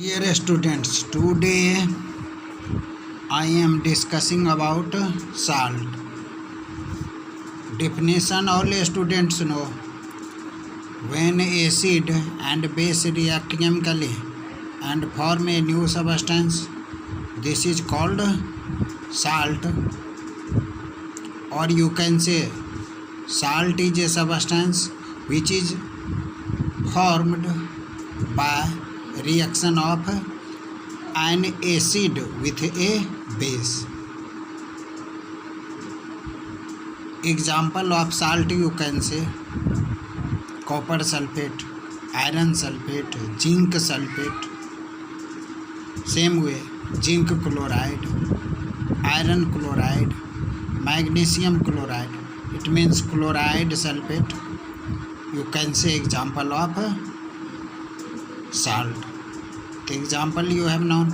Dear students, today I am discussing about salt. Definition: all students know when acid and base react chemically and form a new substance, this is called salt, or you can say salt is a substance which is formed by reaction of an acid with a base. Example of salt you can say copper sulfate, iron sulfate, zinc sulfate. Same way, zinc chloride, iron chloride, magnesium chloride. It means chloride sulfate. You can say example of salt. The example you have known.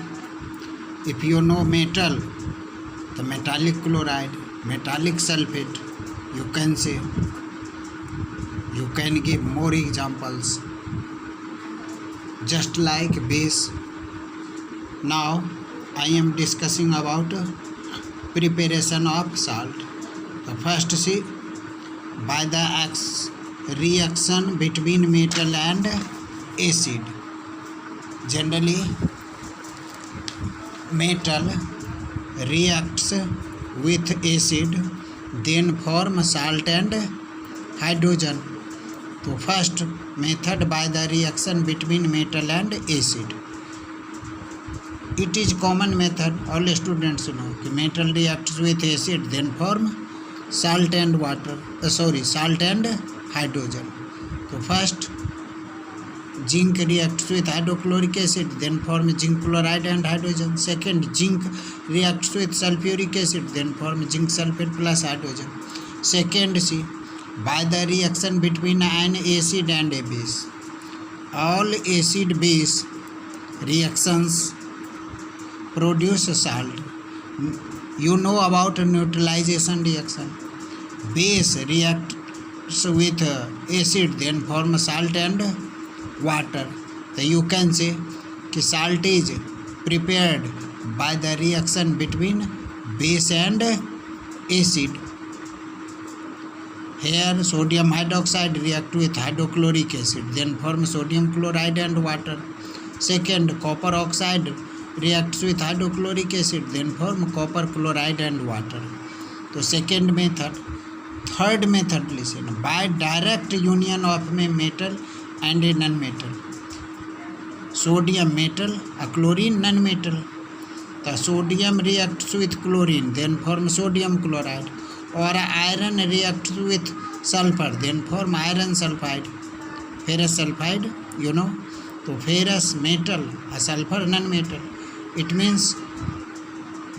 If you know metal, the metallic chloride, metallic sulfate, you can say. You can give more examples. Just like base. Now I am discussing about preparation of salt. The first see, by the reaction between metal and acid. Generally, metal reacts with acid, then form salt and hydrogen. So first method, by the reaction between metal and acid. It is common method. All students know कि metal reacts with acid, then form salt and water. Salt and hydrogen. So first, zinc reacts with hydrochloric acid, then form zinc chloride and hydrogen. Second, zinc reacts with sulfuric acid, then form zinc sulfate plus hydrogen. Second, see, by the reaction between an acid and a base. All acid base reactions produce salt. You know about neutralization reaction. Base reacts with acid, then form salt and water. So you can say कि salt is prepared by the reaction between base and acid. Here sodium hydroxide react with hydrochloric acid, then form sodium chloride and water. Second, copper oxide reacts with hydrochloric acid, then form copper chloride and water. So second method. Third method, listen, by direct union of a metal and a non-metal. Sodium metal, a chlorine non-metal. The sodium reacts with chlorine, then form sodium chloride. Or iron reacts with sulfur, then form iron sulfide. Ferrous sulfide, you know. So ferrous metal, a sulfur non-metal. It means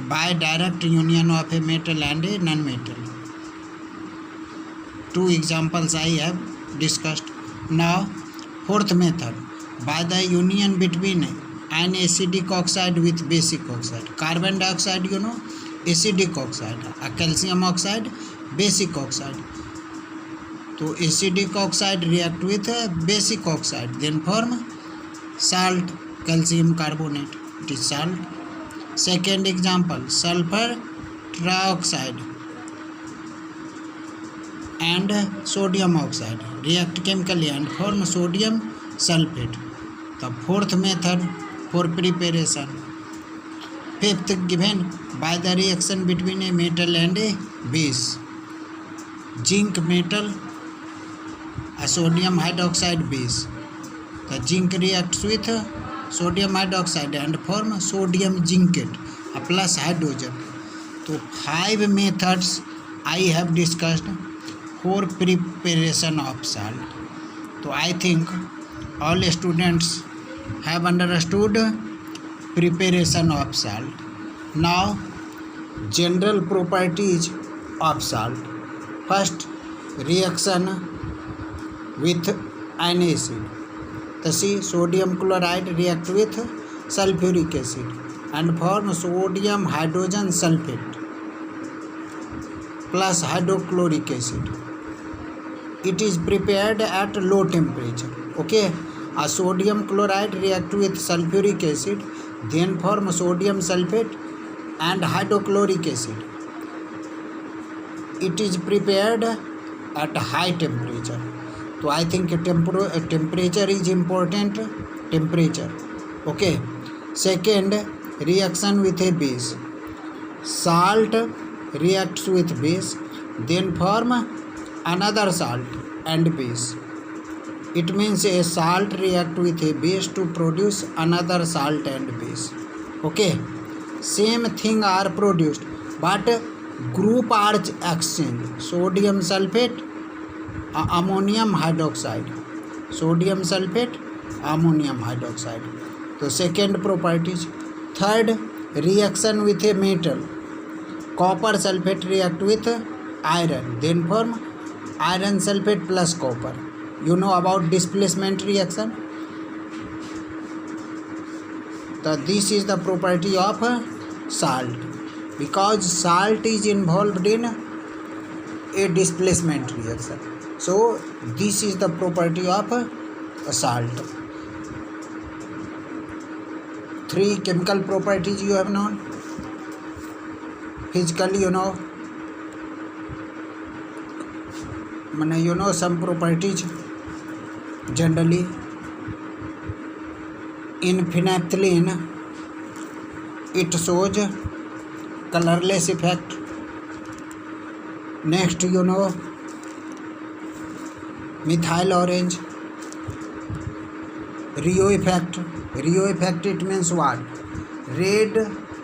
by direct union of a metal and a non-metal. Two examples I have discussed. Now, fourth method, by the union between an acidic oxide with basic oxide. Carbon dioxide, you know, acidic oxide. A calcium oxide, basic oxide. So acidic oxide react with basic oxide, then form salt, calcium carbonate. It is salt. Second example, sulfur trioxide and sodium oxide react chemically and form sodium sulfate. The fourth method for preparation. Fifth, given by the reaction between a metal and a base. Zinc metal, a sodium hydroxide base. The zinc reacts with sodium hydroxide and form sodium zincate plus hydrogen. So 5 methods I have discussed for preparation of salt. So I think all students have understood preparation of salt. Now, general properties of salt. First, reaction with an acid. The see, sodium chloride react with sulfuric acid and form sodium hydrogen sulfate plus hydrochloric acid. It is prepared at low temperature. Okay, A sodium chloride react with sulfuric acid, then form sodium sulfate and hydrochloric acid. It is prepared at high temperature. So I think temperature is important. Temperature. Okay. Second, reaction with a base. Salt reacts with base, then form another salt and base. It means a salt react with a base to produce another salt and base. Okay. Same thing are produced, but group are exchanged. Sodium sulfate, ammonium hydroxide. Sodium sulfate, ammonium hydroxide. So second properties. Third, reaction with a metal. Copper sulfate react with iron, then form iron sulfate plus copper. You know about displacement reaction. So this is the property of salt, because salt is involved in a displacement reaction. So this is the property of salt. 3 chemical properties you have known. Physically, you know some properties. Generally, in phenolphthalein, it shows colorless effect. Next, methyl orange, Rio effect. Rio effect, it means what? Red,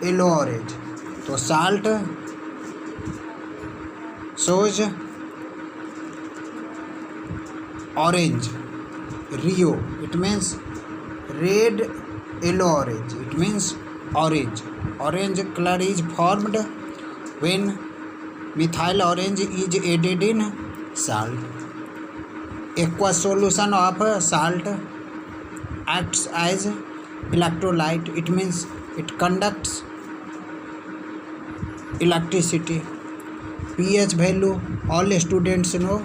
yellow, orange. So salt shows orange. Rio, it means red, yellow, orange. It means orange. Orange color is formed when methyl orange is added in salt. Aqueous solution of salt acts as electrolyte. It means it conducts electricity. pH value all students know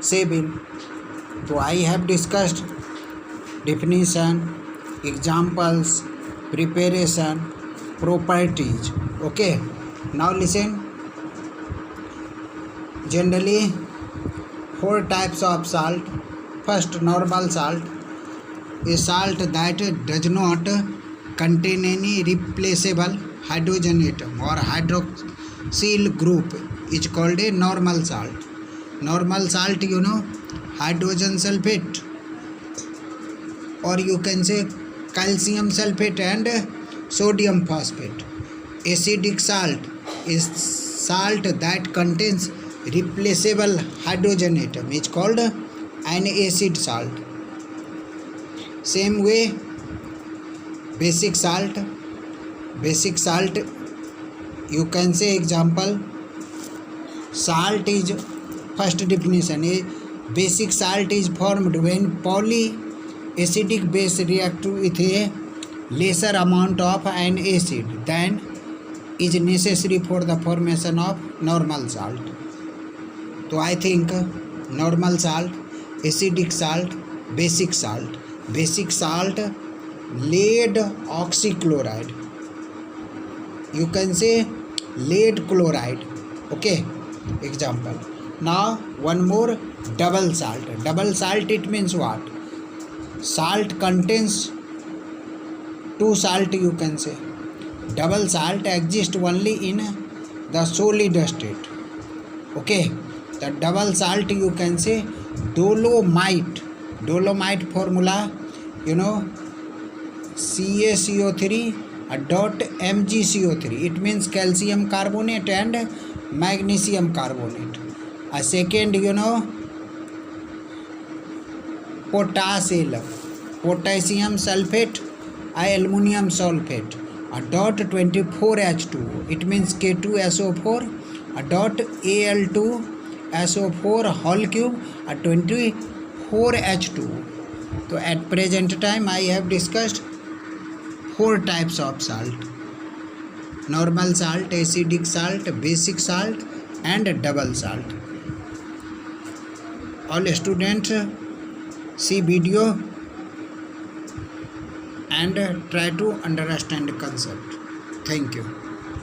7. So I have discussed definition, examples, preparation, properties. Okay, now listen. Generally 4 types of salt. First, normal salt. A salt that does not contain any replaceable hydrogen atom or hydroxyl group is called a normal salt. Normal salt, hydrogen sulfate, or you can say calcium sulfate and sodium phosphate. Acidic salt is salt that contains replaceable hydrogen atom. It's called an acid salt. Same way, basic salt. Basic salt, you can say example. Salt is first definition. A basic salt is formed when polyacidic base react with a lesser amount of an acid than is necessary for the formation of normal salt. So I think normal salt, acidic salt, basic salt. Basic salt, lead oxychloride. You can say lead chloride. Okay, example. Now one more, double salt. Double salt, it means what? Salt contains 2 salt, you can say. Double salt exists only in the solid state. Okay, the double salt, you can say dolomite. Dolomite formula, CaCO3 dot MgCO3. It means calcium carbonate and magnesium carbonate. A second, potassium sulfate, aluminum sulfate, a dot 24H2O. It means K2SO4 a dot Al2SO4 whole cube a 24H2O. So at present time I have discussed 4 types of salt: normal salt, acidic salt, basic salt and double salt. All students see video and try to understand concept. Thank you.